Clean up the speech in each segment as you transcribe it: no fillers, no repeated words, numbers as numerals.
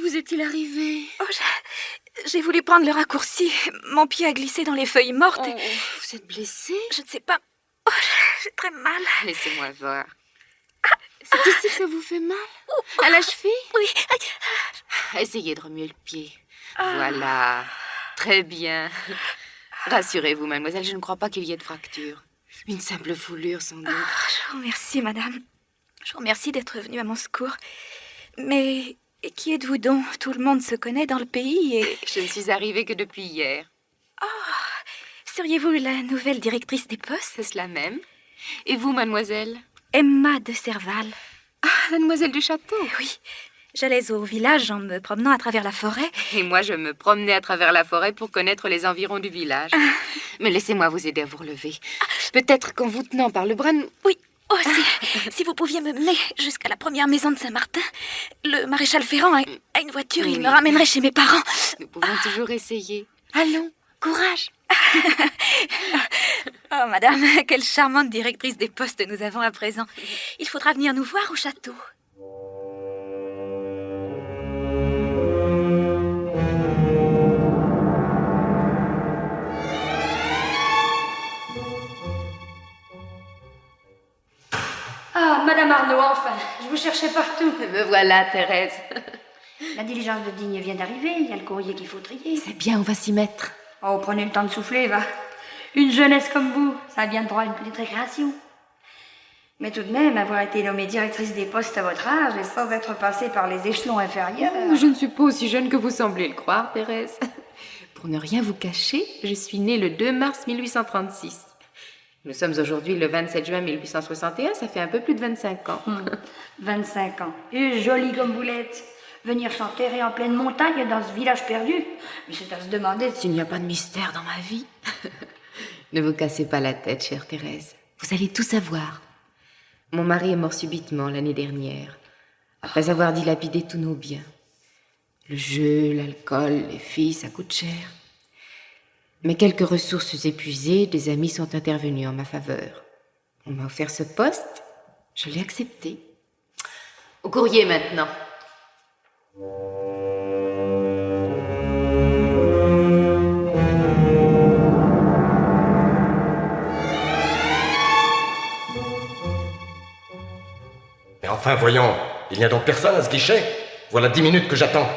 vous est-il arrivé? Oh, j'ai voulu prendre le raccourci. Mon pied a glissé dans les feuilles mortes. Oh, vous êtes blessée? Je ne sais pas. Oh, j'ai très mal. Laissez-moi voir. C'est ici que ça vous fait mal? À la cheville? Oui. Essayez de remuer le pied. Voilà. Très bien. Rassurez-vous, mademoiselle, je ne crois pas qu'il y ait de fracture. Une simple foulure, sans doute. Je vous remercie, madame. Je vous remercie d'être venue à mon secours. Mais qui êtes-vous donc? Tout le monde se connaît dans le pays et... Je ne suis arrivée que depuis hier. Seriez-vous la nouvelle directrice des postes? C'est cela même. Et vous, mademoiselle? Emma de Serval. Ah, la demoiselle du château. Oui. J'allais au village en me promenant à travers la forêt. Et moi, je me promenais à travers la forêt pour connaître les environs du village. Mais laissez-moi vous aider à vous relever. Peut-être qu'en vous tenant par le bras, nous... Oui. Oh, si vous pouviez me mener jusqu'à la première maison de Saint-Martin, le maréchal Ferrand a une voiture, il me ramènerait chez mes parents. Nous pouvons toujours essayer. Allons, courage. Oh, madame, quelle charmante directrice des postes nous avons à présent. Il faudra venir nous voir au château. Ah, Madame Arnaud, enfin, je vous cherchais partout. Me voilà, Thérèse. La diligence de Digne vient d'arriver, il y a le courrier qu'il faut trier. C'est bien, on va s'y mettre. Oh, prenez le temps de souffler, va. Une jeunesse comme vous, ça a bien droit à une petite récréation. Mais tout de même, avoir été nommée directrice des postes à votre âge et sans être passée par les échelons inférieurs... Je ne suis pas aussi jeune que vous semblez le croire, Thérèse. Pour ne rien vous cacher, je suis née le 2 mars 1836. Nous sommes aujourd'hui le 27 juin 1861, ça fait un peu plus de 25 ans. 25 ans. Et jolie comme vous l'êtes. Venir s'enterrer en pleine montagne dans ce village perdu. Mais c'est à se demander S'il n'y a pas de mystère dans ma vie. Ne vous cassez pas la tête, chère Thérèse. Vous allez tout savoir. Mon mari est mort subitement l'année dernière, après avoir dilapidé tous nos biens. Le jeu, l'alcool, les filles, ça coûte cher. Mais quelques ressources épuisées, des amis sont intervenus en ma faveur. On m'a offert ce poste, je l'ai accepté. Au courrier maintenant. Mais enfin, voyons, il n'y a donc personne à ce guichet? Voilà 10 minutes que j'attends.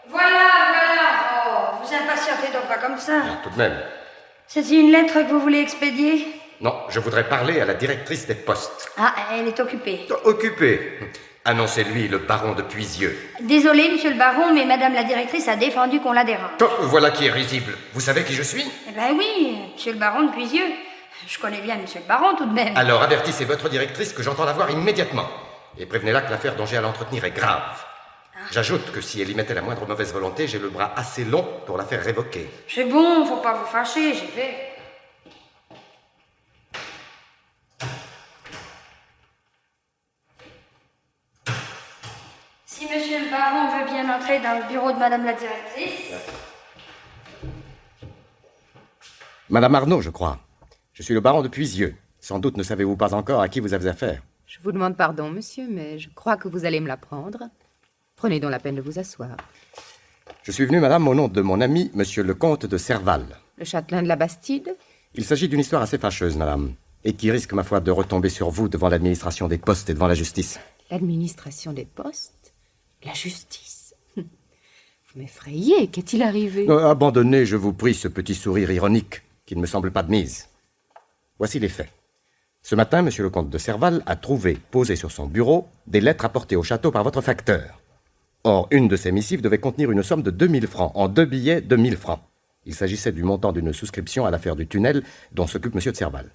Voilà. Oh, vous impatientez donc pas comme ça. Tout de même. C'est une lettre que vous voulez expédier? Non, je voudrais parler à la directrice des postes. Ah, elle est occupée. Occupé. Annoncez-lui le baron de Puisieux. Désolé, monsieur le baron, mais madame la directrice a défendu qu'on la dérange. Oh, voilà qui est risible. Vous savez qui je suis? Eh ben oui, monsieur le baron de Puisieux. Je connais bien monsieur le baron tout de même. Alors avertissez votre directrice que j'entends la voir immédiatement. Et prévenez-la que l'affaire dont j'ai à l'entretenir est grave. J'ajoute que si elle y mettait la moindre mauvaise volonté, j'ai le bras assez long pour la faire révoquer. C'est bon, faut pas vous fâcher, j'ai fait. Si monsieur le baron veut bien entrer dans le bureau de madame la directrice. Madame Arnaud, je crois. Je suis le baron de Puisieux. Sans doute ne savez-vous pas encore à qui vous avez affaire. Je vous demande pardon, monsieur, mais je crois que vous allez me l'apprendre. Prenez donc la peine de vous asseoir. Je suis venu, madame, au nom de mon ami, monsieur le comte de Serval. Le châtelain de la Bastide? Il s'agit d'une histoire assez fâcheuse, madame, et qui risque, ma foi, de retomber sur vous devant l'administration des postes et devant la justice. L'administration des postes? La justice? Vous m'effrayez, qu'est-il arrivé? Abandonnez, je vous prie, ce petit sourire ironique, qui ne me semble pas de mise. Voici les faits. Ce matin, monsieur le comte de Serval a trouvé, posées sur son bureau, des lettres apportées au château par votre facteur. Or, une de ces missives devait contenir une somme de 2000 francs, en 2 billets de 1000 francs. Il s'agissait du montant d'une souscription à l'affaire du tunnel dont s'occupe monsieur de Serval.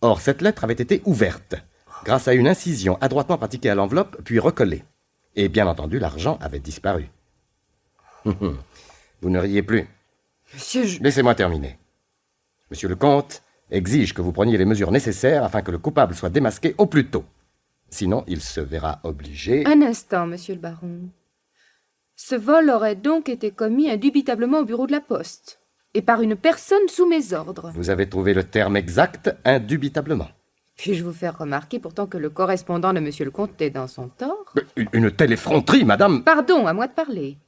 Or, cette lettre avait été ouverte, grâce à une incision adroitement pratiquée à l'enveloppe, puis recollée. Et bien entendu, l'argent avait disparu. Vous ne riez plus. Monsieur, Laissez-moi terminer. Monsieur le comte exige que vous preniez les mesures nécessaires afin que le coupable soit démasqué au plus tôt. Sinon, il se verra obligé... Un instant, monsieur le baron. Ce vol aurait donc été commis indubitablement au bureau de la poste, et par une personne sous mes ordres. Vous avez trouvé le terme exact, indubitablement. Puis-je vous faire remarquer pourtant que le correspondant de monsieur le comte est dans son tort? Une telle effronterie, madame... Pardon, à moi de parler.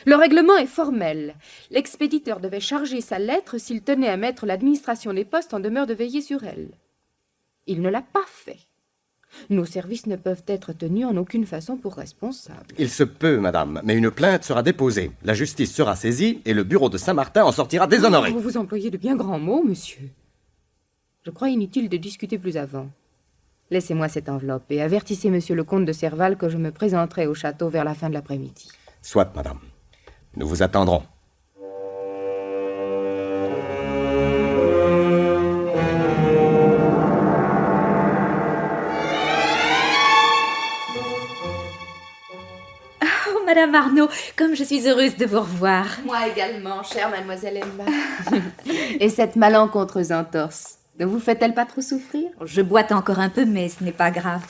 Le règlement est formel. L'expéditeur devait charger sa lettre s'il tenait à mettre l'administration des postes en demeure de veiller sur elle. Il ne l'a pas fait. Nos services ne peuvent être tenus en aucune façon pour responsables. Il se peut, madame, mais une plainte sera déposée. La justice sera saisie et le bureau de Saint-Martin en sortira déshonoré. Vous employez de bien grands mots, monsieur. Je crois inutile de discuter plus avant. Laissez-moi cette enveloppe et avertissez monsieur le comte de Serval que je me présenterai au château vers la fin de l'après-midi. Soit, madame. Nous vous attendrons. Oh, Madame Arnaud, comme je suis heureuse de vous revoir. Moi également, chère mademoiselle Emma. Et cette malencontreuse entorse, ne vous fait-elle pas trop souffrir? Je boite encore un peu, mais ce n'est pas grave.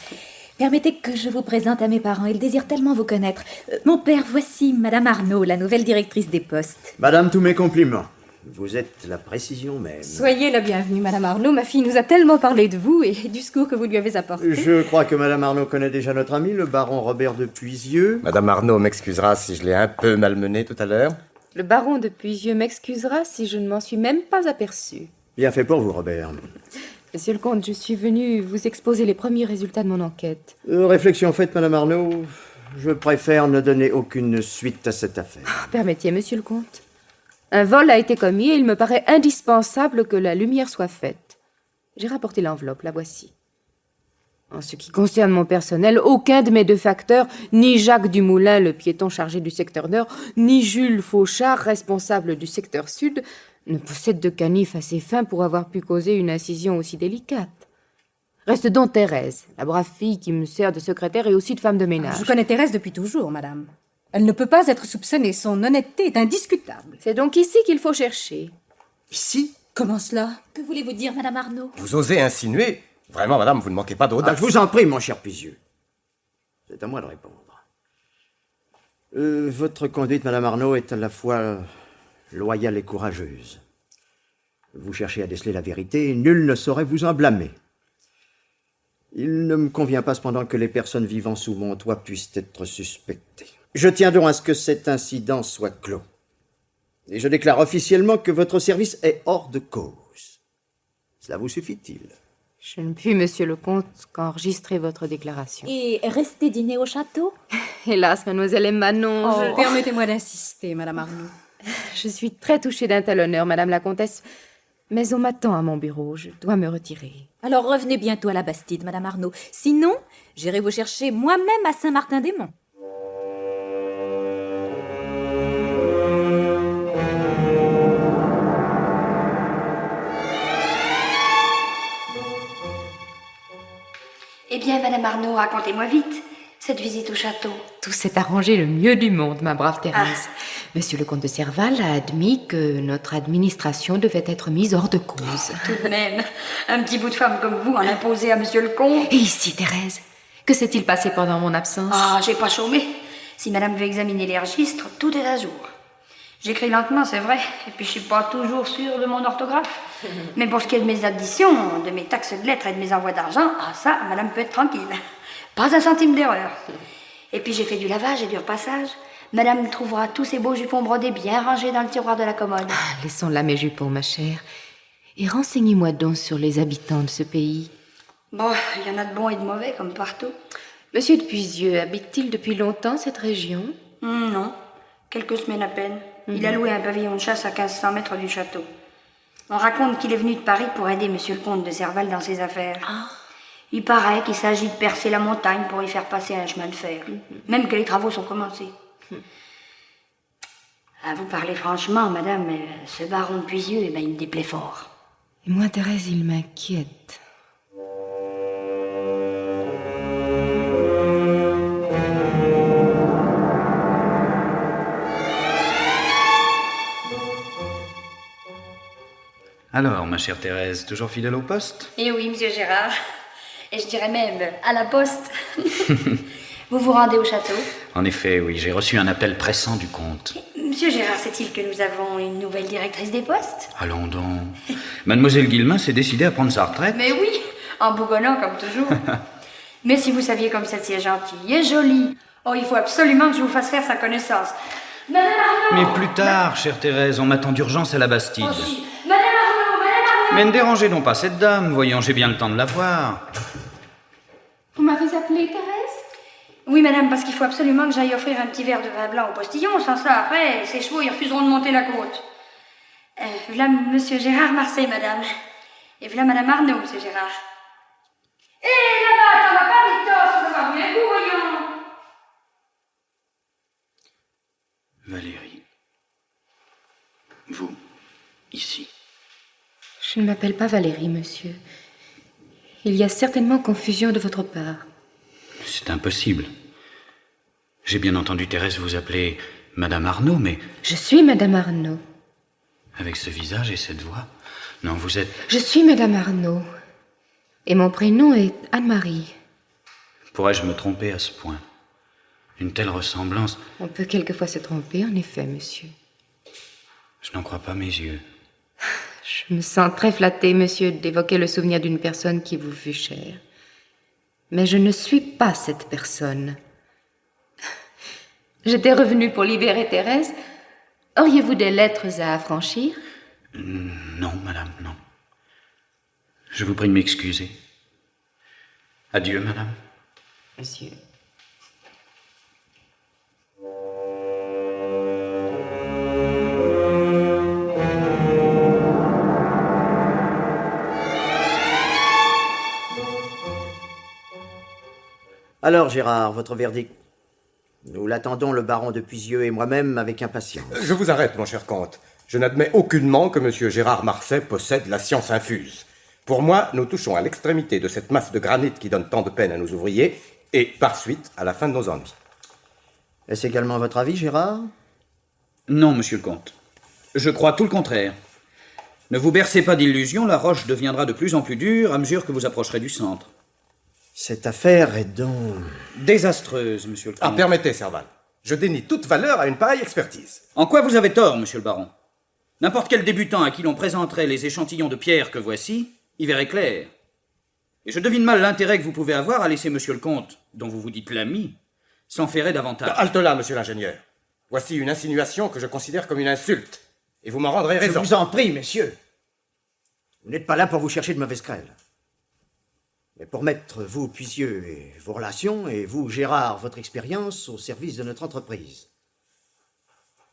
Permettez que je vous présente à mes parents. Ils désirent tellement vous connaître. Mon père, voici Madame Arnaud, la nouvelle directrice des postes. Madame, tous mes compliments. Vous êtes la précision même. Soyez la bienvenue, Madame Arnaud. Ma fille nous a tellement parlé de vous et du secours que vous lui avez apporté. Je crois que Madame Arnaud connaît déjà notre ami, le baron Robert de Puisieux. Madame Arnaud m'excusera si je l'ai un peu malmené tout à l'heure. Le baron de Puisieux m'excusera si je ne m'en suis même pas aperçue. Bien fait pour vous, Robert. Monsieur le comte, je suis venue vous exposer les premiers résultats de mon enquête. Réflexion faite, Madame Arnaud, je préfère ne donner aucune suite à cette affaire. Permettez, monsieur le comte. Un vol a été commis et il me paraît indispensable que la lumière soit faite. J'ai rapporté l'enveloppe, la voici. En ce qui concerne mon personnel, aucun de mes deux facteurs, ni Jacques Dumoulin, le piéton chargé du secteur nord, ni Jules Fauchard, responsable du secteur sud, ne possède de canif assez fin pour avoir pu causer une incision aussi délicate. Reste donc Thérèse, la brave fille qui me sert de secrétaire et aussi de femme de ménage. Je connais Thérèse depuis toujours, madame. Elle ne peut pas être soupçonnée. Son honnêteté est indiscutable. C'est donc ici qu'il faut chercher. Ici? Comment cela? Que voulez-vous dire, Madame Arnaud? Vous osez insinuer? Vraiment, madame, vous ne manquez pas d'audace. Je vous en prie, mon cher Puisieux. C'est à moi de répondre. Votre conduite, Madame Arnaud, est à la fois loyale et courageuse. Vous cherchez à déceler la vérité et nul ne saurait vous en blâmer. Il ne me convient pas cependant que les personnes vivant sous mon toit puissent être suspectées. Je tiens donc à ce que cet incident soit clos. Et je déclare officiellement que votre service est hors de cause. Cela vous suffit-il? Je ne puis, monsieur le comte, qu'enregistrer votre déclaration. Et rester dîner au château? Hélas, mademoiselle Emma, non. Permettez-moi d'insister, Madame Arnaud. Je suis très touchée d'un tel honneur, madame la comtesse. Mais on m'attend à mon bureau, je dois me retirer. Alors revenez bientôt à la Bastide, Madame Arnaud. Sinon, j'irai vous chercher moi-même à Saint-Martin-des-Monts. Eh bien, Madame Arnaud, racontez-moi vite cette visite au château. Tout s'est arrangé le mieux du monde, ma brave Thérèse. Monsieur le comte de Serval a admis que notre administration devait être mise hors de cause. Tout de même, un petit bout de femme comme vous en imposer à Monsieur le comte. Et ici, Thérèse, que s'est-il passé pendant mon absence? Ah, j'ai pas chômé. Si Madame veut examiner les registres, tout est à jour. J'écris lentement, c'est vrai, et puis je suis pas toujours sûre de mon orthographe. Mais pour ce qui est de mes additions, de mes taxes de lettres et de mes envois d'argent, ah ça, Madame peut être tranquille. Pas un centime d'erreur. Et puis j'ai fait du lavage et du repassage. Madame trouvera tous ces beaux jupons brodés bien rangés dans le tiroir de la commode. Ah, laissons là mes jupons, ma chère. Et renseignez-moi donc sur les habitants de ce pays. Bon, il y en a de bons et de mauvais, comme partout. Monsieur de Puisieux habite-t-il depuis longtemps cette région? Non, quelques semaines à peine. Il a loué un pavillon de chasse à 1500 mètres du château. On raconte qu'il est venu de Paris pour aider Monsieur le comte de Serval dans ses affaires. Il paraît qu'il s'agit de percer la montagne pour y faire passer un chemin de fer. Même que les travaux sont commencés. À vous parler franchement, madame, ce baron de Puisieux, il me déplaît fort. Et moi, Thérèse, il m'inquiète. Alors, ma chère Thérèse, toujours fidèle au poste? Eh oui, monsieur Gérard. Et je dirais même à la poste. Vous vous rendez au château? En effet, oui, j'ai reçu un appel pressant du comte. Monsieur Gérard, sait-il que nous avons une nouvelle directrice des postes? Allons donc. Mademoiselle Guillemin s'est décidée à prendre sa retraite. Mais oui, en bougonnant comme toujours. Mais si vous saviez comme celle-ci est gentille et jolie. Oh, il faut absolument que je vous fasse faire sa connaissance. Madame Arnaud! Mais plus tard, chère Thérèse, on m'attend d'urgence à la Bastide. Oh, si. Madame Arnaud! Madame Arnaud! Mais ne dérangez donc pas cette dame, voyons, j'ai bien le temps de la voir. Vous m'avez appelé Thérèse? Oui, madame, parce qu'il faut absolument que j'aille offrir un petit verre de vin blanc au postillon. Sans ça, après, ces chevaux, ils refuseront de monter la côte. Voilà monsieur Gérard Marseille, madame. Et voilà madame Arnaud, monsieur Gérard. Hé, là-bas, t'en vas pas, Victor, ça va bien vous, voyons. Valérie. Vous, ici. Je ne m'appelle pas Valérie, monsieur. Il y a certainement confusion de votre part. C'est impossible. J'ai bien entendu Thérèse vous appeler Madame Arnaud, mais Je suis Madame Arnaud. avec ce visage et cette voix. Non, vous êtes... Je suis Madame Arnaud. Et mon prénom est Anne-Marie. Pourrais-je me tromper à ce point? Une telle ressemblance, On peut quelquefois se tromper, en effet, monsieur. je n'en crois pas mes yeux. Je me sens très flattée, monsieur, d'évoquer le souvenir d'une personne qui vous fut chère. Mais je ne suis pas cette personne. J'étais revenue pour libérer Thérèse. Auriez-vous des lettres à affranchir? Non, madame, non. Je vous prie de m'excuser. Adieu, madame. Monsieur. Alors, Gérard, votre verdict? Nous l'attendons, le baron de Puisieux et moi-même, avec impatience. Je vous arrête, mon cher comte. Je n'admets aucunement que M. Gérard Marseille possède la science infuse. Pour moi, nous touchons à l'extrémité de cette masse de granit qui donne tant de peine à nos ouvriers, et par suite à la fin de nos ennuis. Est-ce également votre avis, Gérard? Non, monsieur le comte. Je crois tout le contraire. Ne vous bercez pas d'illusions, la roche deviendra de plus en plus dure à mesure que vous approcherez du centre. Cette affaire est donc... Désastreuse, monsieur le comte. Ah, permettez, Serval. Je dénie toute valeur à une pareille expertise. En quoi vous avez tort, monsieur le baron? N'importe quel débutant à qui l'on présenterait les échantillons de pierre que voici, y verrait clair. Et je devine mal l'intérêt que vous pouvez avoir à laisser monsieur le comte, dont vous vous dites l'ami, s'enferrer davantage. Halte là, monsieur l'ingénieur. Voici une insinuation que je considère comme une insulte. Et vous m'en rendrez Je raison. vous en prie, messieurs. Vous n'êtes pas là pour vous chercher de mauvaises querelles. Mais pour mettre vous, Puisieux, et vos relations, et vous, Gérard, votre expérience, au service de notre entreprise.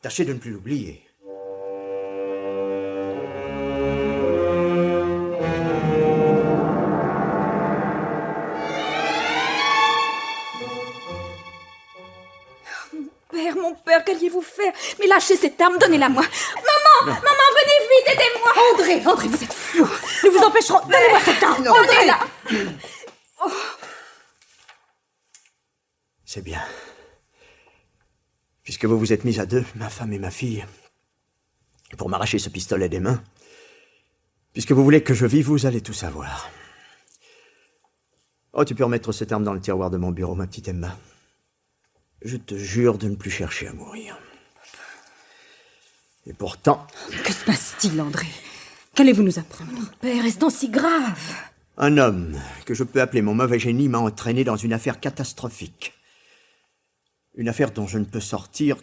Tâchez de ne plus l'oublier. Mon père, qu'alliez-vous faire? Mais lâchez cette arme, donnez-la moi. Maman, venez vite, aidez-moi. André, vous êtes fou. Nous vous empêcherons. Donnez-moi cette arme. Donnez-la. C'est bien. Puisque vous vous êtes mis à deux, ma femme et ma fille, pour m'arracher ce pistolet des mains, puisque vous voulez que je vive, vous allez tout savoir. Oh, tu peux remettre cette arme dans le tiroir de mon bureau, ma petite Emma. Je te jure de ne plus chercher à mourir. Et pourtant... Que se passe-t-il, André? Qu'allez-vous nous apprendre? Père, est-ce donc si grave? Un homme que je peux appeler mon mauvais génie m'a entraîné dans une affaire catastrophique. Une affaire dont je ne peux sortir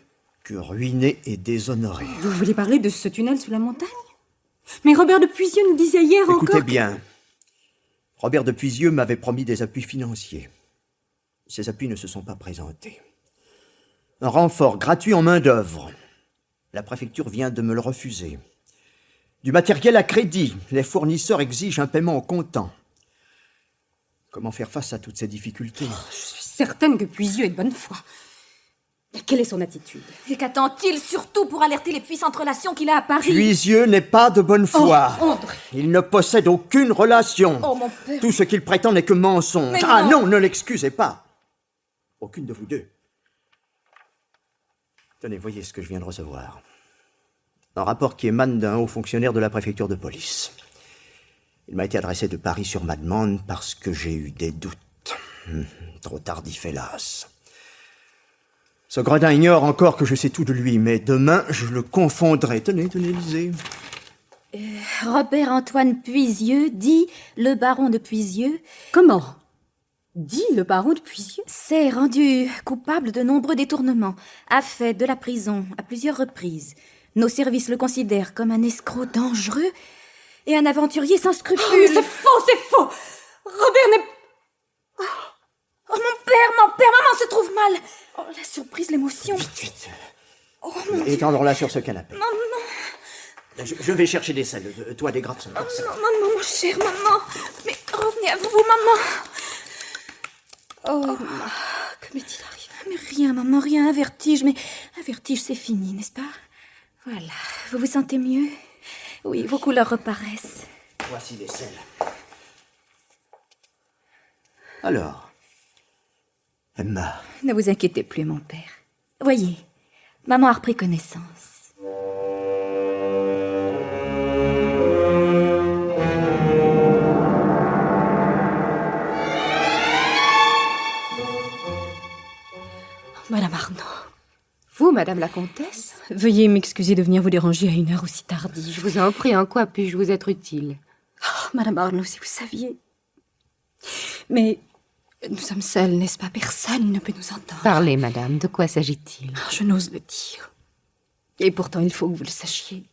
que ruiné et déshonoré. Vous voulez parler de ce tunnel sous la montagne? Mais Robert de Puisieux nous disait hier Écoutez encore... bien. Robert de Puisieux m'avait promis des appuis financiers. Ces appuis ne se sont pas présentés. Un renfort gratuit en main-d'œuvre. La préfecture vient de me le refuser. Du matériel à crédit. Les fournisseurs exigent un paiement au comptant. Comment faire face à toutes ces difficultés? Je suis certaine que Puisieux est de bonne foi. Et quelle est son attitude? Et qu'attend-il surtout pour alerter les puissantes relations qu'il a à Paris? Puisieux n'est pas de bonne foi. Oh, André. Il ne possède aucune relation. Oh, mon père. Tout ce qu'il prétend n'est que mensonge. Mais Ah non. non, ne l'excusez pas. Aucune de vous deux. Tenez, voyez ce que je viens de recevoir. Un rapport qui émane d'un haut fonctionnaire de la préfecture de police. Il m'a été adressé de Paris sur ma demande parce que j'ai eu des doutes. Trop tardif, hélas. Ce gredin ignore encore que je sais tout de lui, mais demain, je le confondrai. Tenez, lisez. Robert Antoine Puisieux, dit le baron de Puisieux. Comment? Dit le baron de Puisieux. s'est rendu coupable de nombreux détournements, a fait de la prison à plusieurs reprises. Nos services le considèrent comme un escroc dangereux et un aventurier sans scrupules. Oh, mais c'est faux! Robert n'est... Oh, mon père, maman se trouve mal. Oh, la surprise, l'émotion. Vite. Oh, mon Dieu. Étends-la sur ce canapé. Maman, Je vais chercher des selles. Toi, des grappes. maman, mon cher maman. Mais revenez à vous, maman. Oh, que m'est-il arrivé? Mais rien, maman, rien, un vertige. Mais un vertige, c'est fini, n'est-ce pas? Voilà, vous vous sentez mieux? Oui, vos couleurs reparaissent. Voici les selles. Alors, Emma, Ne vous inquiétez plus, mon père. Voyez, maman a repris connaissance. Madame Arnaud, Vous, madame la comtesse? veuillez m'excuser de venir vous déranger à une heure aussi tardive. Je vous en prie, en quoi puis-je vous être utile? Oh, Madame Arnaud, si vous saviez... Mais nous sommes seuls, n'est-ce pas? Personne ne peut nous entendre. Parlez, madame, de quoi s'agit-il? Je n'ose le dire. Et pourtant, il faut que vous le sachiez.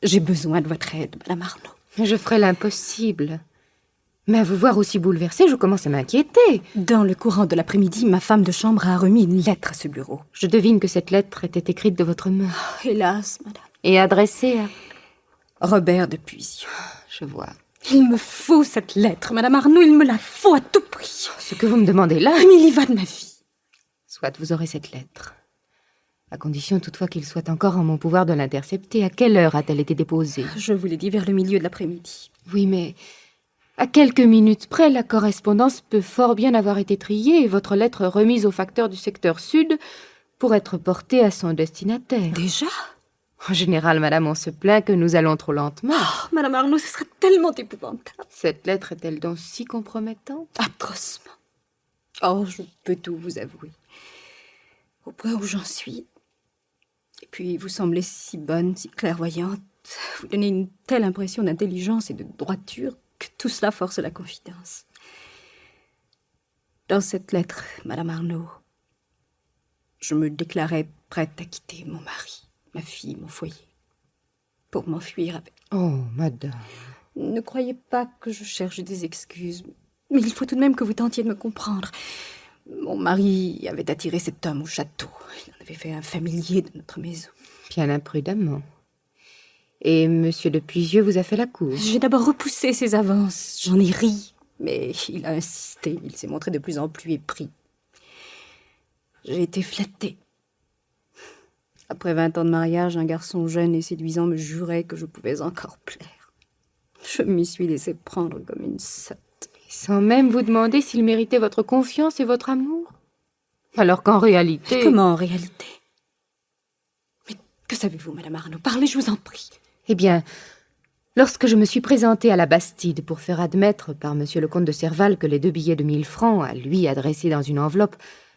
J'ai besoin de votre aide, Madame Arnaud. Je ferai l'impossible. Mais à vous voir aussi bouleversée, je commence à m'inquiéter. Dans le courant de l'après-midi, ma femme de chambre a remis une lettre à ce bureau. Je devine que cette lettre était écrite de votre main Hélas, Madame. et adressée à... Robert de Puisieux. Je vois. Il me faut cette lettre, Madame Arnaud, il me la faut à tout prix. Ce que vous me demandez là... Mais il y va de ma vie. Soit vous aurez cette lettre. À condition toutefois qu'il soit encore en mon pouvoir de l'intercepter. À quelle heure a-t-elle été déposée? Je vous l'ai dit vers le milieu de l'après-midi. Oui, mais... à quelques minutes près, la correspondance peut fort bien avoir été triée et votre lettre remise au facteur du secteur sud pour être portée à son destinataire. Déjà? En général, madame, on se plaint que nous allons trop lentement. Oh, Madame Arnaud, ce serait tellement épouvantable. Cette lettre est-elle donc si compromettante? Atrocement. Oh, je peux tout vous avouer. Au point où j'en suis. Et puis, vous semblez si bonne, si clairvoyante. Vous donnez une telle impression d'intelligence et de droiture que tout cela force la confidence. Dans cette lettre, Madame Arnaud, je me déclarais prête à quitter mon mari, ma fille, mon foyer, pour m'enfuir avec... Oh, madame... Ne croyez pas que je cherche des excuses, mais il faut tout de même que vous tentiez de me comprendre. Mon mari avait attiré cet homme au château. Il en avait fait un familier de notre maison. Bien imprudemment. Et monsieur de Puisieux vous a fait la cour? J'ai d'abord repoussé ses avances. J'en ai ri, mais il a insisté. Il s'est montré de plus en plus épris. J'ai été flattée. Après 20 ans de mariage, un garçon jeune et séduisant me jurait que je pouvais encore plaire. Je m'y suis laissée prendre comme une sotte. Sans même vous demander s'il méritait votre confiance et votre amour? Alors qu'en réalité... Comment en réalité? Mais que savez-vous, Madame Arnaud? Parlez, je vous en prie. Eh bien, lorsque je me suis présentée à la Bastide pour faire admettre par monsieur le comte de Serval que les 2 billets de 1000 francs, à lui adressés dans une enveloppe,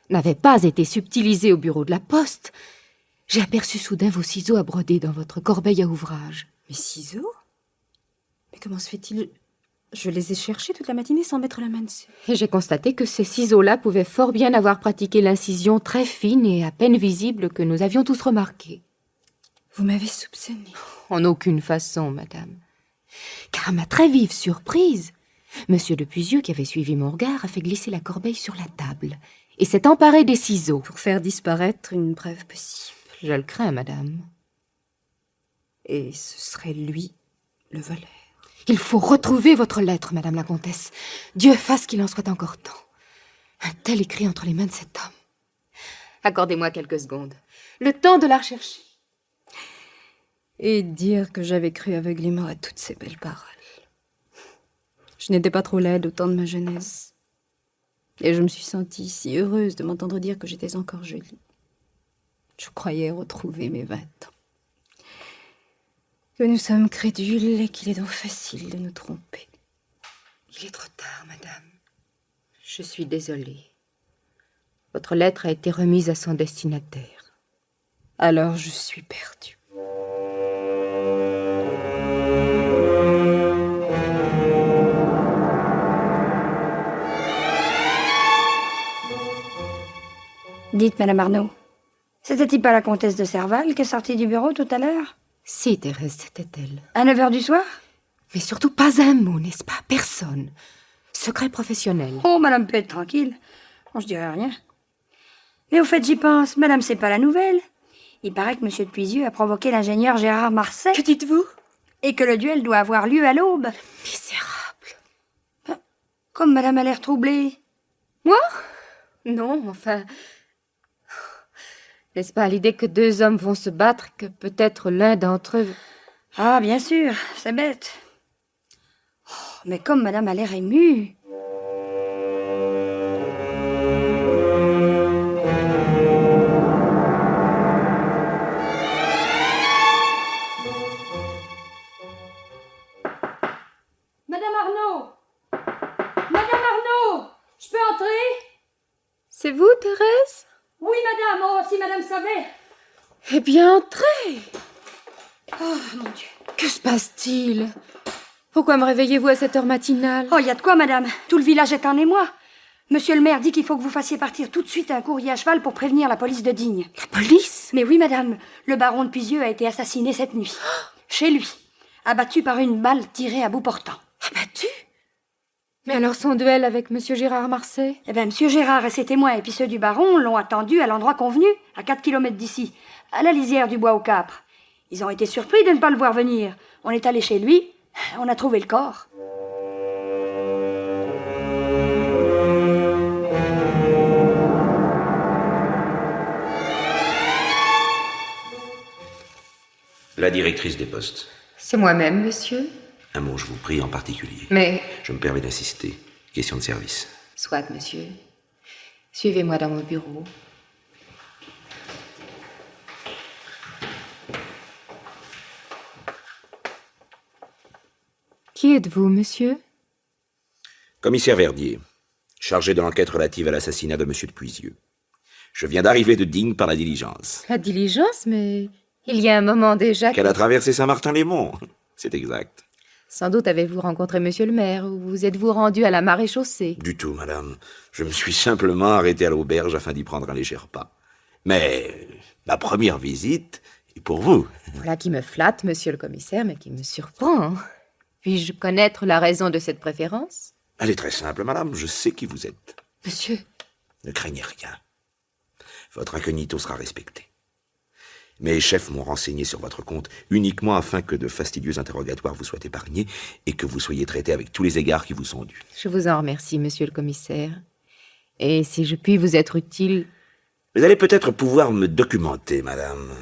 n'avaient pas été subtilisés au bureau de la poste, j'ai aperçu soudain vos ciseaux à broder dans votre corbeille à ouvrage. Mes ciseaux? Mais comment se fait-il? Je les ai cherchés toute la matinée sans mettre la main dessus. Et j'ai constaté que ces ciseaux-là pouvaient fort bien avoir pratiqué l'incision très fine et à peine visible que nous avions tous remarquée. Vous m'avez soupçonnée. En aucune façon, madame. Car à ma très vive surprise, monsieur de Puisieux, qui avait suivi mon regard, a fait glisser la corbeille sur la table et s'est emparé des ciseaux. Pour faire disparaître une preuve possible. Je le crains, madame. Et ce serait lui, le voleur. Il faut retrouver votre lettre, madame la comtesse. Dieu fasse qu'il en soit encore temps. Un tel écrit entre les mains de cet homme. Accordez-moi quelques secondes. Le temps de la rechercher. Et dire que j'avais cru aveuglément à toutes ces belles paroles. Je n'étais pas trop laide au temps de ma jeunesse. Et je me suis sentie si heureuse de m'entendre dire que j'étais encore jolie. Je croyais retrouver mes 20 ans. Que nous sommes crédules et qu'il est donc facile de nous tromper. Il est trop tard, madame. Je suis désolée. Votre lettre a été remise à son destinataire. Alors je suis perdue. Dites, Madame Arnaud, c'était-il pas la comtesse de Serval qui est sortie du bureau tout à l'heure? Si, Thérèse, c'était elle. À 9 h du soir? Mais surtout pas un mot, n'est-ce pas? Personne. Secret professionnel. Oh, Madame peut être tranquille. Oh, je dirais rien. Mais au fait, j'y pense. Madame, c'est pas la nouvelle. Il paraît que Monsieur de Puisieux a provoqué l'ingénieur Gérard Marsay. Que dites-vous? Et que le duel doit avoir lieu à l'aube. Misérable. Comme Madame a l'air troublée. Moi? Non, enfin... N'est-ce pas à l'idée que deux hommes vont se battre, que peut-être l'un d'entre eux... Ah, bien sûr, c'est bête. Oh, mais comme Madame a l'air émue. Madame Arnaud! Madame Arnaud! Je peux entrer? C'est vous, Thérèse? Oui, madame. Oh, si madame savait. Eh bien, entrez. Oh, mon Dieu. Que se passe-t-il? Pourquoi me réveillez-vous à cette heure matinale? Oh, il y a de quoi, madame. Tout le village est en émoi. Monsieur le maire dit qu'il faut que vous fassiez partir tout de suite un courrier à cheval pour prévenir la police de Digne. La police? Mais oui, madame. Le baron de Puisieux a été assassiné cette nuit. Chez lui. Abattu par une balle tirée à bout portant. Abattu? Mais alors son duel avec Monsieur Gérard Marsay? Eh bien, Monsieur Gérard et ses témoins et puis ceux du baron l'ont attendu à l'endroit convenu, à 4 kilomètres d'ici, à la lisière du bois aux Capres. Ils ont été surpris de ne pas le voir venir. On est allé chez lui, on a trouvé le corps. La directrice des postes. C'est moi-même, monsieur. Un mot, je vous prie, en particulier. Mais... Je me permets d'insister. Question de service. Soit, monsieur. Suivez-moi dans mon bureau. Qui êtes-vous, monsieur? Commissaire Verdier, chargé de l'enquête relative à l'assassinat de Monsieur de Puisieux. Je viens d'arriver de Digne par la diligence. La diligence, mais... Il y a un moment déjà Qu'elle a traversé Saint-Martin-les-Monts. C'est exact. Sans doute avez-vous rencontré monsieur le maire, ou vous êtes-vous rendu à la maréchaussée? Du tout, madame. Je me suis simplement arrêté à l'auberge afin d'y prendre un léger repas. Mais ma première visite est pour vous. Voilà qui me flatte, monsieur le commissaire, mais qui me surprend. Puis-je connaître la raison de cette préférence? Elle est très simple, madame. Je sais qui vous êtes. Monsieur... Ne craignez rien. Votre incognito sera respecté. Mes chefs m'ont renseigné sur votre compte uniquement afin que de fastidieux interrogatoires vous soient épargnés et que vous soyez traité avec tous les égards qui vous sont dus. Je vous en remercie, monsieur le commissaire. Et si je puis vous être utile... Vous allez peut-être pouvoir me documenter, madame.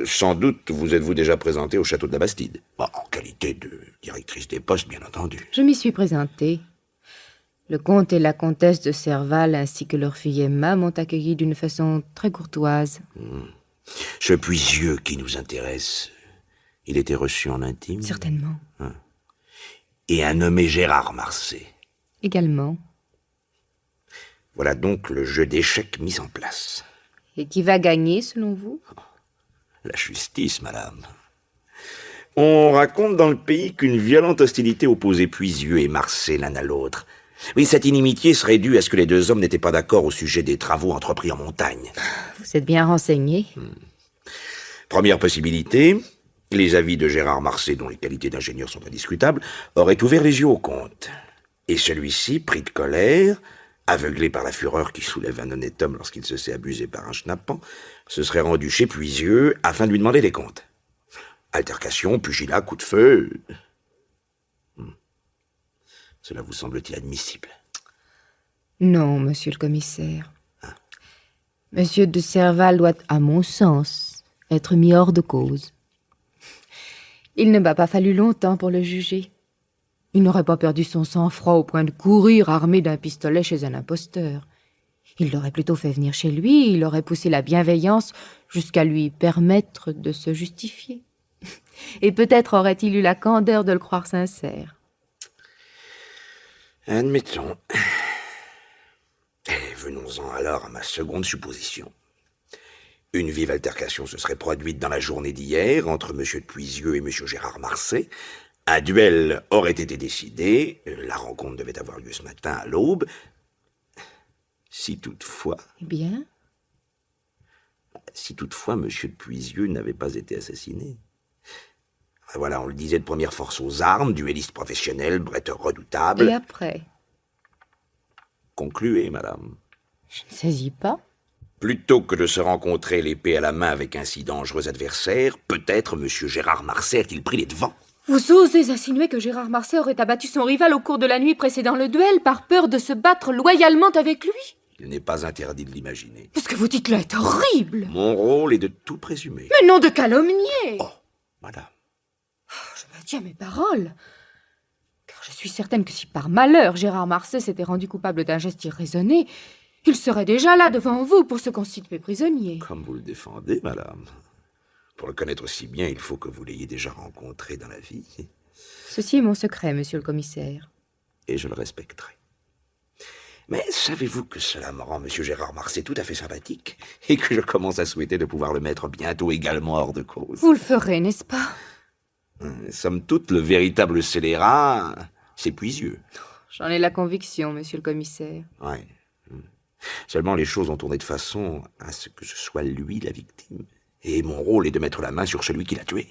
Sans doute vous êtes-vous déjà présentée au château de la Bastide. Bon, en qualité de directrice des postes, bien entendu. Je m'y suis présentée. Le comte et la comtesse de Serval ainsi que leur fille Emma m'ont accueilli d'une façon très courtoise. Ce Puisieux qui nous intéresse, il était reçu en intime? Certainement. Et un nommé Gérard Marsay? Également. Voilà donc le jeu d'échecs mis en place. Et qui va gagner, selon vous? La justice, madame. On raconte dans le pays qu'une violente hostilité opposait Puisieux et Marsay l'un à l'autre. Oui, cette inimitié serait due à ce que les deux hommes n'étaient pas d'accord au sujet des travaux entrepris en montagne. Vous êtes bien renseigné. Première possibilité, les avis de Gérard Marsay, dont les qualités d'ingénieur sont indiscutables, auraient ouvert les yeux au comte. Et celui-ci, pris de colère, aveuglé par la fureur qui soulève un honnête homme lorsqu'il se sait abusé par un schnappant, se serait rendu chez Puisieux afin de lui demander des comptes. Altercation, pugilat, coup de feu... Cela vous semble-t-il admissible? Non, monsieur le commissaire. Monsieur de Serval doit, à mon sens, être mis hors de cause. Il ne m'a pas fallu longtemps pour le juger. Il n'aurait pas perdu son sang-froid au point de courir armé d'un pistolet chez un imposteur. Il l'aurait plutôt fait venir chez lui, il aurait poussé la bienveillance jusqu'à lui permettre de se justifier. Et peut-être aurait-il eu la candeur de le croire sincère. Admettons. Et venons-en alors à ma seconde supposition. Une vive altercation se serait produite dans la journée d'hier entre M. de Puisieux et M. Gérard Marsay. Un duel aurait été décidé. La rencontre devait avoir lieu ce matin à l'aube. Si toutefois, Eh bien, Monsieur de Puisieux n'avait pas été assassiné. Voilà, on le disait, de première force aux armes, duelliste professionnel, bretteur redoutable. et après? Concluez, madame. Je ne saisis pas. Plutôt que de se rencontrer l'épée à la main avec un si dangereux adversaire, peut-être Monsieur Gérard Marsay a-t-il pris les devants. Vous osez insinuer que Gérard Marsay aurait abattu son rival au cours de la nuit précédant le duel par peur de se battre loyalement avec lui? Il n'est pas interdit de l'imaginer. Ce que vous dites là est horrible. Mon rôle est de tout présumer. Mais non de calomnier. Oh, madame. Je me tiens à mes paroles. Car je suis certaine que si par malheur Gérard Marsay s'était rendu coupable d'un geste irraisonné, il serait déjà là devant vous pour se constituer prisonnier. Comme vous le défendez, madame. Pour le connaître si bien, il faut que vous l'ayez déjà rencontré dans la vie. Ceci est mon secret, monsieur le commissaire. Et je le respecterai. Mais savez-vous que cela me rend Monsieur Gérard Marsay tout à fait sympathique, et que je commence à souhaiter de pouvoir le mettre bientôt également hors de cause. Vous le ferez, n'est-ce pas? Somme toute, le véritable scélérat, c'est Puisieux. J'en ai la conviction, monsieur le commissaire. Ouais. Seulement, les choses ont tourné de façon à ce que ce soit lui la victime. Et mon rôle est de mettre la main sur celui qui l'a tué.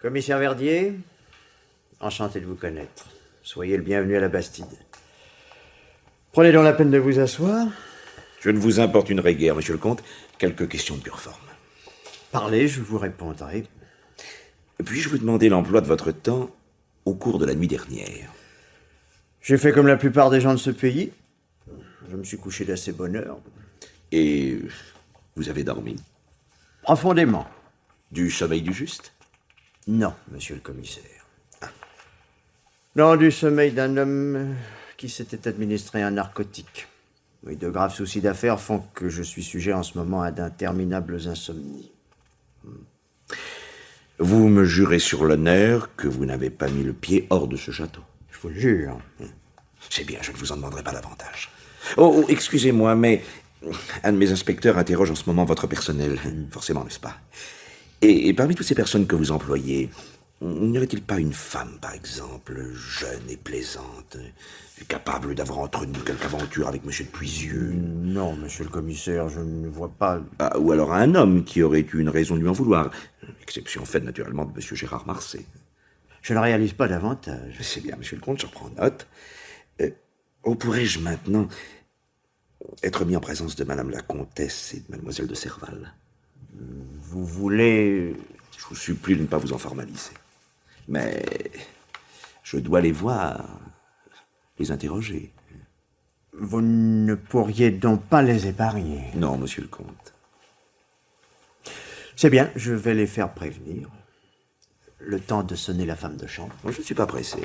Commissaire Verdier, enchanté de vous connaître. Soyez le bienvenu à la Bastide. Prenez donc la peine de vous asseoir. Je ne vous importunerai guère, monsieur le comte. Quelques questions de pure forme. Parlez, je vous répondrai. Puis-je vous demander l'emploi de votre temps au cours de la nuit dernière? J'ai fait comme la plupart des gens de ce pays. Je me suis couché d'assez bonne heure. Et vous avez dormi? Profondément. Du sommeil du juste? Non, monsieur le commissaire. Non, du sommeil d'un homme qui s'était administré un narcotique. Oui, de graves soucis d'affaires font que je suis sujet en ce moment à d'interminables insomnies. Vous me jurez sur l'honneur que vous n'avez pas mis le pied hors de ce château? Je vous le jure. C'est bien, je ne vous en demanderai pas davantage. Oh, excusez-moi, mais un de mes inspecteurs interroge en ce moment votre personnel. Forcément, n'est-ce pas? Et parmi toutes ces personnes que vous employez, n'y aurait-il pas une femme, par exemple, jeune et plaisante, capable d'avoir entretenu quelque aventure avec Monsieur de Puisieux? Non, monsieur le commissaire, je ne vois pas... Ah, ou alors un homme qui aurait eu une raison de lui en vouloir. Exception faite, naturellement, de Monsieur Gérard Marsay. Je ne réalise pas davantage. C'est bien, monsieur le comte, j'en prends note. Pourrais-je maintenant être mis en présence de madame la comtesse et de mademoiselle de Serval? Vous voulez... Je vous supplie de ne pas vous en formaliser. Mais je dois les voir, les interroger. Vous ne pourriez donc pas les épargner? Non, monsieur le comte. C'est bien, je vais les faire prévenir. Le temps de sonner la femme de chambre. Je ne suis pas pressé.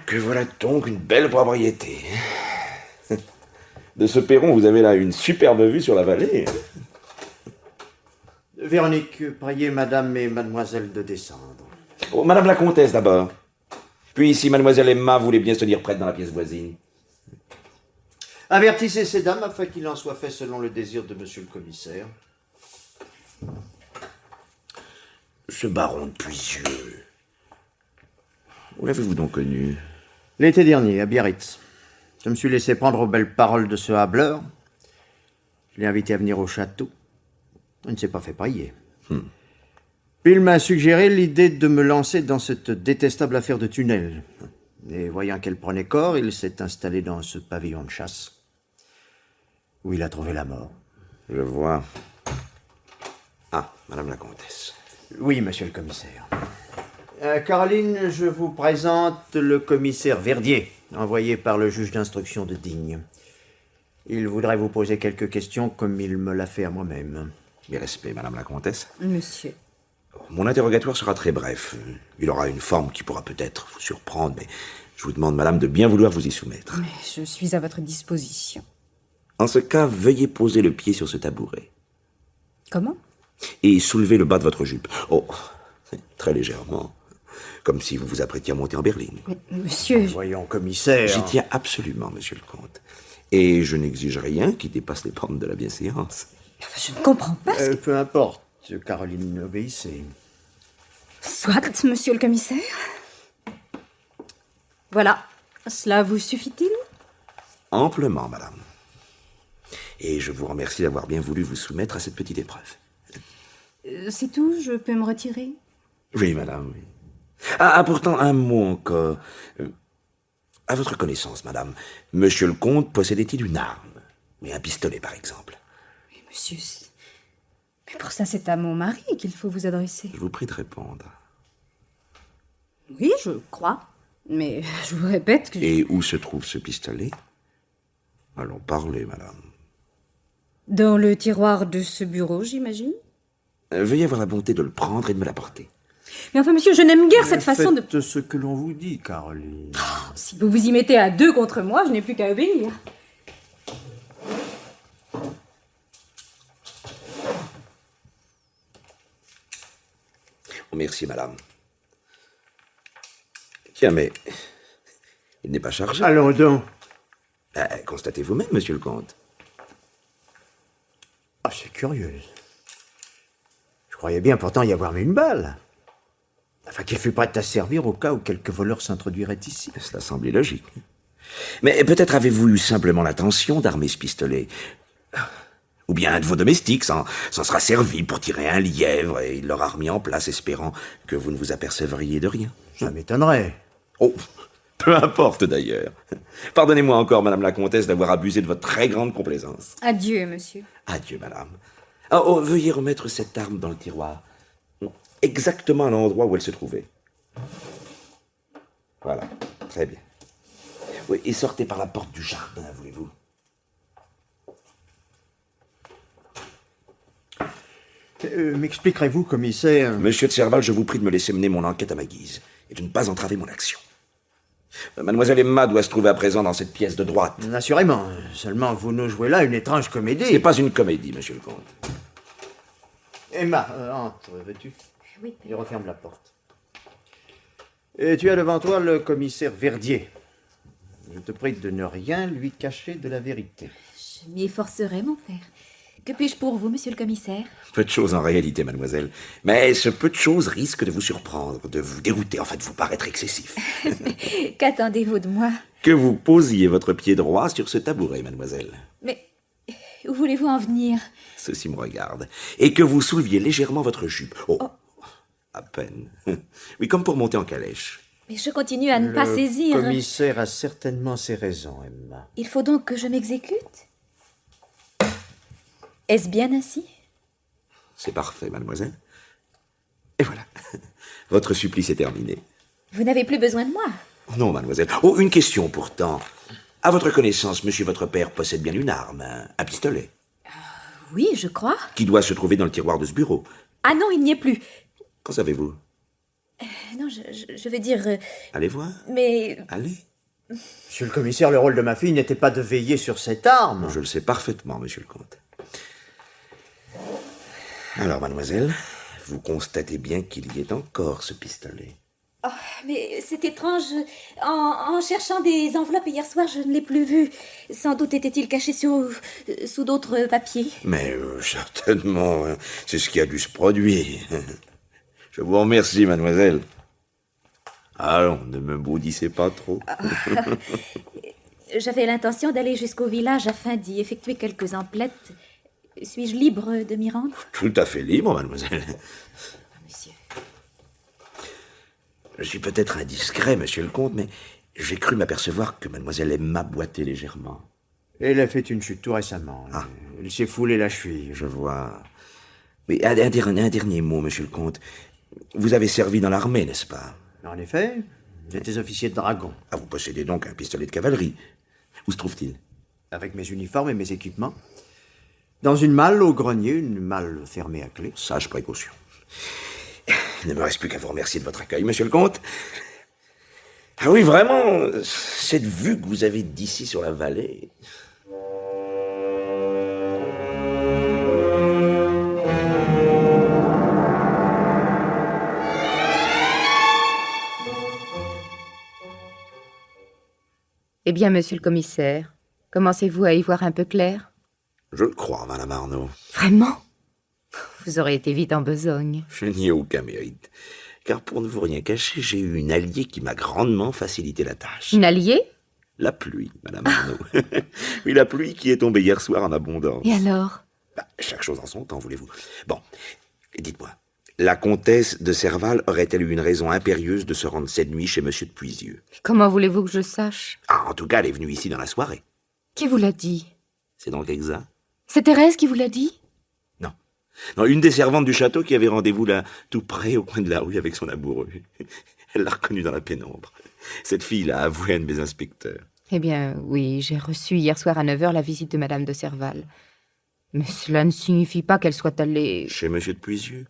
Que voilà donc une belle propriété. De ce perron, vous avez là une superbe vue sur la vallée. Véronique, priez madame et mademoiselle de descendre. Oh, madame la comtesse d'abord. Puis si mademoiselle Emma voulait bien se tenir prête dans la pièce voisine. Avertissez ces dames afin qu'il en soit fait selon le désir de monsieur le commissaire. Ce baron de Puisieux, où l'avez-vous donc connu? L'été dernier, à Biarritz. Je me suis laissé prendre aux belles paroles de ce hableur. Je l'ai invité à venir au château. Il ne s'est pas fait prier. Puis il m'a suggéré l'idée de me lancer dans cette détestable affaire de tunnel. Et voyant qu'elle prenait corps, il s'est installé dans ce pavillon de chasse, où il a trouvé la mort. Je vois. Ah, madame la comtesse. Oui, monsieur le commissaire. Caroline, je vous présente le commissaire Verdier, envoyé par le juge d'instruction de Digne. Il voudrait vous poser quelques questions comme il me l'a fait à moi-même. Mes respects, madame la comtesse. Monsieur. Mon interrogatoire sera très bref. Il aura une forme qui pourra peut-être vous surprendre, mais je vous demande, madame, de bien vouloir vous y soumettre. Mais je suis à votre disposition. En ce cas, veuillez poser le pied sur ce tabouret. Comment? Et soulevez le bas de votre jupe. Oh, très légèrement. Comme si vous vous apprêtiez à monter en berline. Mais, monsieur... Voyons, commissaire... J'y tiens absolument, monsieur le comte. Et je n'exige rien qui dépasse les bornes de la bienséance. Enfin, je ne comprends pas Peu importe, Caroline, obéissez. Soit, monsieur le commissaire. Voilà. Cela vous suffit-il? Amplement, madame. Et je vous remercie d'avoir bien voulu vous soumettre à cette petite épreuve. C'est tout? Je peux me retirer? Oui, madame, oui. Ah, pourtant, un mot encore. À votre connaissance, madame, monsieur le comte possédait-il une arme? Oui, un pistolet, par exemple. Mais monsieur, mais pour ça, c'est à mon mari qu'il faut vous adresser. Je vous prie de répondre. Oui, je crois. Mais je vous répète que... Et où se trouve ce pistolet? Allons parler, madame. Dans le tiroir de ce bureau, j'imagine? Veuillez avoir la bonté de le prendre et de me l'apporter. Mais enfin, monsieur, je n'aime guère cette façon de... Faites ce que l'on vous dit, Caroline. Si vous vous y mettez à deux contre moi, je n'ai plus qu'à obéir. Oh, merci, madame. Tiens, mais... il n'est pas chargé. Allons donc. Constatez vous-même, monsieur le comte. Ah, c'est curieux. Je croyais bien pourtant y avoir mis une balle. Afin qu'il fût prête à servir au cas où quelques voleurs s'introduiraient ici. Cela semblait logique. Mais peut-être avez-vous eu simplement l'intention d'armer ce pistolet. Ou bien un de vos domestiques s'en sera servi pour tirer un lièvre et il l'aura remis en place, espérant que vous ne vous apercevriez de rien. Ça m'étonnerait. Oh, peu importe d'ailleurs. Pardonnez-moi encore, madame la comtesse, d'avoir abusé de votre très grande complaisance. Adieu, monsieur. Adieu, madame. Oh, veuillez remettre cette arme dans le tiroir. Exactement à l'endroit où elle se trouvait. Voilà, très bien. Oui, et sortez par la porte du jardin, voulez-vous? M'expliquerez-vous, commissaire? Monsieur de Serval, je vous prie de me laisser mener mon enquête à ma guise et de ne pas entraver mon action. Mademoiselle Emma doit se trouver à présent dans cette pièce de droite. Assurément. Seulement, vous nous jouez là une étrange comédie. Ce n'est pas une comédie, monsieur le comte. Emma, entre, veux-tu? Oui. Et referme la porte. Et tu as devant toi le commissaire Verdier. Je te prie de ne rien lui cacher de la vérité. Je m'y efforcerai, mon père. Que puis-je pour vous, monsieur le commissaire? Peu de choses en réalité, mademoiselle. Mais ce peu de choses risque de vous surprendre, de vous dérouter, enfin de vous paraître excessif. Qu'attendez-vous de moi? Que vous posiez votre pied droit sur ce tabouret, mademoiselle. Mais où voulez-vous en venir? Ceci me regarde. Et que vous souleviez légèrement votre jupe. Oh, à peine. Oui, comme pour monter en calèche. Mais je continue à ne pas saisir. Le commissaire a certainement ses raisons, Emma. Il faut donc que je m'exécute? Est-ce bien ainsi? C'est parfait, mademoiselle. Et voilà. Votre supplice est terminé. Vous n'avez plus besoin de moi. Non, mademoiselle. Oh, une question pourtant. À votre connaissance, monsieur votre père possède bien une arme, un pistolet, Oui, je crois. qui doit se trouver dans le tiroir de ce bureau. Ah non, il n'y est plus. Qu'en savez-vous? Non, je veux dire... Allez voir. mais... Allez. Monsieur le commissaire, le rôle de ma fille n'était pas de veiller sur cette arme. Je le sais parfaitement, monsieur le comte. Alors, mademoiselle, vous constatez bien qu'il y ait encore ce pistolet. Oh, mais c'est étrange. En cherchant des enveloppes hier soir, je ne l'ai plus vu. Sans doute était-il caché sous d'autres papiers. Mais certainement, c'est ce qui a dû se produire. Je vous remercie, mademoiselle. Allons, ne me maudissez pas trop. J'avais l'intention d'aller jusqu'au village afin d'y effectuer quelques emplettes. Suis-je libre de m'y rendre? Tout à fait libre, mademoiselle. Monsieur. Je suis peut-être indiscret, monsieur le comte, mais j'ai cru m'apercevoir que mademoiselle Emma boitait légèrement. Elle a fait une chute tout récemment. Elle s'est foulée la cheville. Je vois. Mais un dernier mot, monsieur le comte. Vous avez servi dans l'armée, n'est-ce pas? En effet, j'étais officier de dragon. Ah, vous possédez donc un pistolet de cavalerie. Où se trouve-t-il? Avec mes uniformes et mes équipements. Dans une malle au grenier, une malle fermée à clé. Sage précaution. Il ne me reste plus qu'à vous remercier de votre accueil, monsieur le comte. Ah oui, vraiment, cette vue que vous avez d'ici sur la vallée... Eh bien, monsieur le commissaire, Commencez-vous à y voir un peu clair? Je le crois, Madame Arnaud. Vraiment? Vous aurez été vite en besogne. Je n'y ai aucun mérite. Car pour ne vous rien cacher, j'ai eu une alliée qui m'a grandement facilité la tâche. Une alliée? La pluie, Madame Arnaud. Oui, la pluie qui est tombée hier soir en abondance. Et alors? Chaque chose en son temps, voulez-vous. Bon, dites-moi, la comtesse de Serval aurait-elle eu une raison impérieuse de se rendre cette nuit chez Monsieur de Puisieux? Comment voulez-vous que je sache? En tout cas, elle est venue ici dans la soirée. Qui vous l'a dit? C'est donc exact? C'est Thérèse qui vous l'a dit? Non, une des servantes du château qui avait rendez-vous là, tout près, au coin de la rue, avec son amoureux. Elle l'a reconnue dans la pénombre. Cette fille l'a avoué à un de mes inspecteurs. Eh bien, oui, j'ai reçu hier soir à 9h la visite de Madame de Serval. Mais cela ne signifie pas qu'elle soit allée... Chez Monsieur de Puisieux?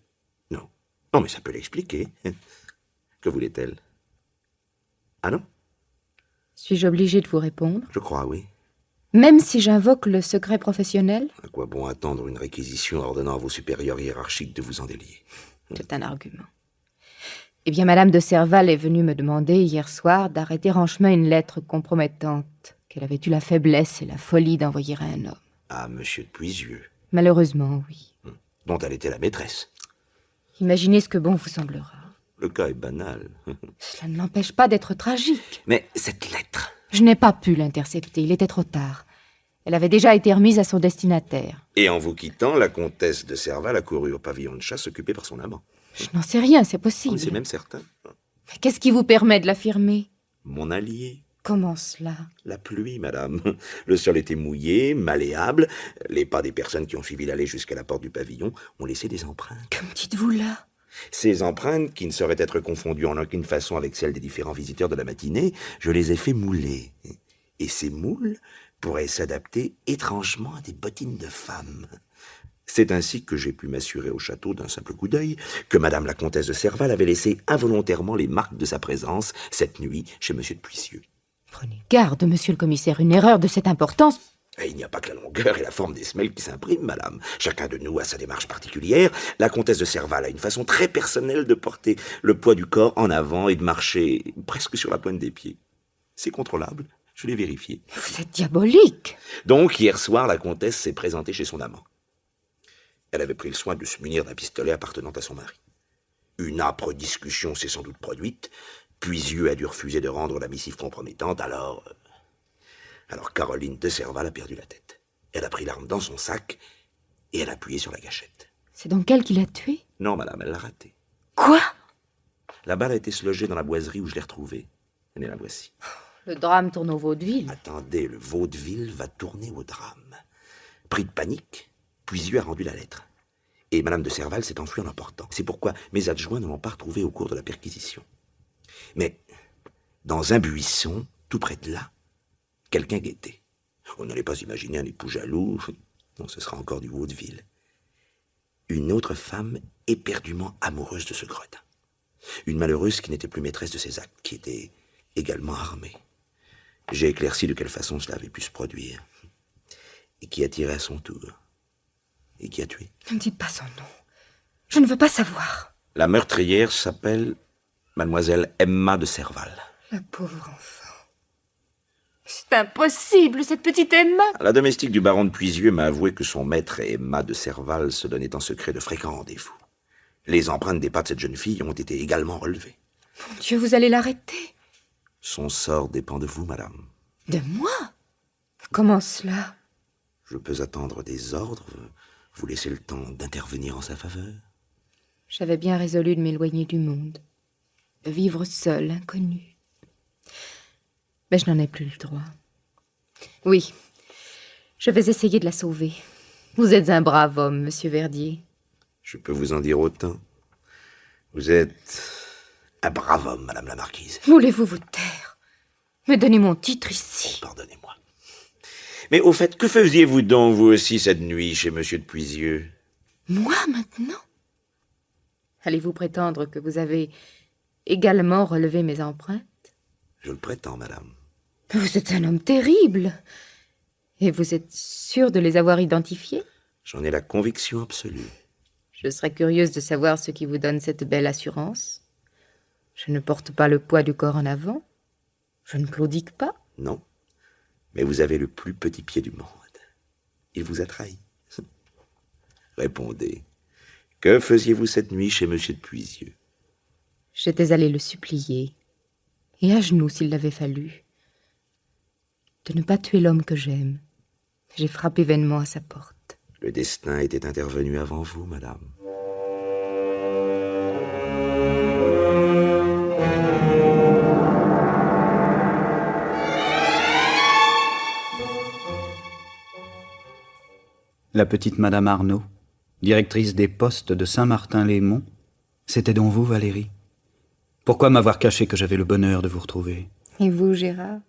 Non. Non, mais ça peut l'expliquer. Que voulait-elle? Ah non? Suis-je obligée de vous répondre? Je crois, oui. Même si j'invoque le secret professionnel? À quoi bon attendre une réquisition ordonnant à vos supérieurs hiérarchiques de vous en délier? C'est un argument. Eh bien, Madame de Serval est venue me demander hier soir d'arrêter en chemin une lettre compromettante qu'elle avait eu la faiblesse et la folie d'envoyer à un homme. À Monsieur de Puisieux, Malheureusement, oui. dont elle était la maîtresse. Imaginez ce que bon vous semblera. Le cas est banal. Cela ne l'empêche pas d'être tragique. Mais cette lettre... Je n'ai pas pu l'intercepter, il était trop tard. Elle avait déjà été remise à son destinataire. Et en vous quittant, la comtesse de Serval a couru au pavillon de chasse occupé par son amant. Je n'en sais rien, c'est possible. C'est même certain. Mais qu'est-ce qui vous permet de l'affirmer? Mon allié. Comment cela? La pluie, madame. Le sol était mouillé, malléable. Les pas des personnes qui ont suivi l'allée jusqu'à la porte du pavillon ont laissé des empreintes. Que me dites-vous là? Ces empreintes, qui ne sauraient être confondues en aucune façon avec celles des différents visiteurs de la matinée, je les ai fait mouler. Et ces moules pourraient s'adapter étrangement à des bottines de femmes. C'est ainsi que j'ai pu m'assurer au château d'un simple coup d'œil que madame la comtesse de Serval avait laissé involontairement les marques de sa présence cette nuit chez Monsieur de Puisieux. Prenez garde, monsieur le commissaire, une erreur de cette importance... Et il n'y a pas que la longueur et la forme des semelles qui s'impriment, madame. Chacun de nous a sa démarche particulière. La comtesse de Serval a une façon très personnelle de porter le poids du corps en avant et de marcher presque sur la pointe des pieds. C'est contrôlable, je l'ai vérifié. Vous êtes diabolique. Donc, hier soir, la comtesse s'est présentée chez son amant. Elle avait pris le soin de se munir d'un pistolet appartenant à son mari. Une âpre discussion s'est sans doute produite. Puisieux a dû refuser de rendre la missive compromettante, alors Caroline de Serval a perdu la tête. Elle a pris l'arme dans son sac et elle a appuyé sur la gâchette. C'est donc elle qui l'a tué? Non, madame, elle l'a raté. Quoi? La balle a été se loger dans la boiserie où je l'ai retrouvée. Tenez, la voici. Le drame tourne au vaudeville. Attendez, le vaudeville va tourner au drame. Pris de panique, Puisieux a rendu la lettre. Et madame de Serval s'est enfuie en l'emportant. C'est pourquoi mes adjoints ne l'ont pas retrouvée au cours de la perquisition. Mais, dans un buisson, tout près de là, quelqu'un guettait. On n'allait pas imaginer un époux jaloux. Non, ce sera encore du vaudeville. Une autre femme éperdument amoureuse de ce gredin. Une malheureuse qui n'était plus maîtresse de ses actes, qui était également armée. J'ai éclairci de quelle façon cela avait pu se produire. Et qui a tiré à son tour. Et qui a tué. Ne me dites pas son nom. Je ne veux pas savoir. La meurtrière s'appelle mademoiselle Emma de Serval. La pauvre enfant. C'est impossible, cette petite Emma. La domestique du baron de Puisieux m'a avoué que son maître et Emma de Serval se donnaient en secret de fréquents rendez-vous. Les empreintes des pas de cette jeune fille ont été également relevées. Mon Dieu, vous allez l'arrêter. Son sort dépend de vous, madame. De moi? Comment cela? Je peux attendre des ordres, vous laisser le temps d'intervenir en sa faveur. J'avais bien résolu de m'éloigner du monde, de vivre seule, inconnue. Mais je n'en ai plus le droit. Oui, je vais essayer de la sauver. Vous êtes un brave homme, monsieur Verdier. Je peux vous en dire autant. Vous êtes un brave homme, madame la marquise. Voulez-vous vous taire? Me donnez mon titre ici. Pardonnez-moi. Mais au fait, que faisiez-vous donc, vous aussi, cette nuit, chez monsieur de Puisieux? Moi, maintenant? Allez-vous prétendre que vous avez également relevé mes empreintes? Je le prétends, madame. Vous êtes un homme terrible. Et vous êtes sûr de les avoir identifiés? J'en ai la conviction absolue. Je serais curieuse de savoir ce qui vous donne cette belle assurance. Je ne porte pas le poids du corps en avant. Je ne claudique pas. Non. Mais vous avez le plus petit pied du monde. Il vous a trahi. Répondez. Que faisiez-vous cette nuit chez Monsieur de Puisieux? J'étais allée le supplier, et à genoux s'il l'avait fallu, de ne pas tuer l'homme que j'aime. J'ai frappé vainement à sa porte. Le destin était intervenu avant vous, madame. La petite Madame Arnaud, directrice des postes de Saint-Martin-les-Monts, c'était donc vous, Valérie? Pourquoi m'avoir caché que j'avais le bonheur de vous retrouver? Et vous, Gérard?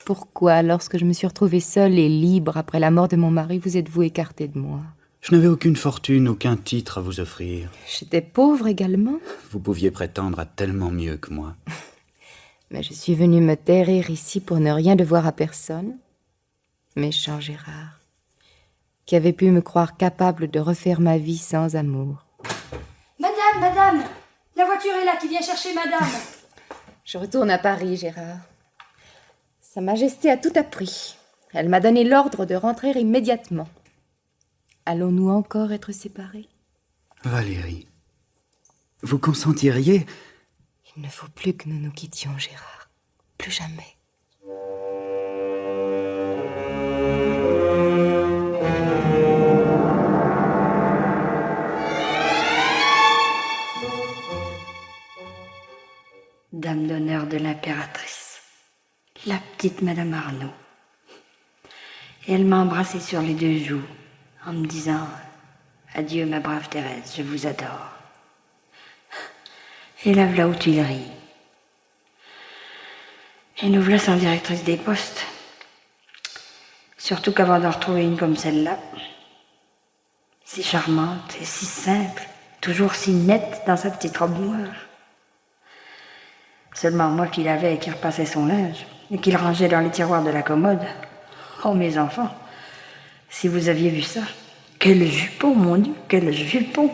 Pourquoi, lorsque je me suis retrouvée seule et libre après la mort de mon mari, vous êtes-vous écarté de moi? Je n'avais aucune fortune, aucun titre à vous offrir. J'étais pauvre également. Vous pouviez prétendre à tellement mieux que moi. Mais je suis venue me terrer ici pour ne rien devoir à personne. Méchant Gérard, qui avait pu me croire capable de refaire ma vie sans amour. Madame, la voiture est là qui vient chercher madame. Je retourne à Paris, Gérard. Sa Majesté a tout appris. Elle m'a donné l'ordre de rentrer immédiatement. Allons-nous encore être séparés? Valérie, vous consentiriez? Il ne faut plus que nous nous quittions, Gérard. Plus jamais. Dame d'honneur de l'impératrice, la petite Madame Arnaud. Et elle m'a embrassé sur les 2 joues en me disant « Adieu ma brave Thérèse, je vous adore ». Et la voilà aux Tuileries. Et nous voilà sans directrice des postes. Surtout qu'avant d'en retrouver une comme celle-là, si charmante et si simple, toujours si nette dans sa petite robe noire. Seulement moi qui l'avais et qui repassait son linge, et qui le rangeait dans les tiroirs de la commode. Oh, mes enfants, si vous aviez vu ça, quel jupon, mon Dieu, quel jupon!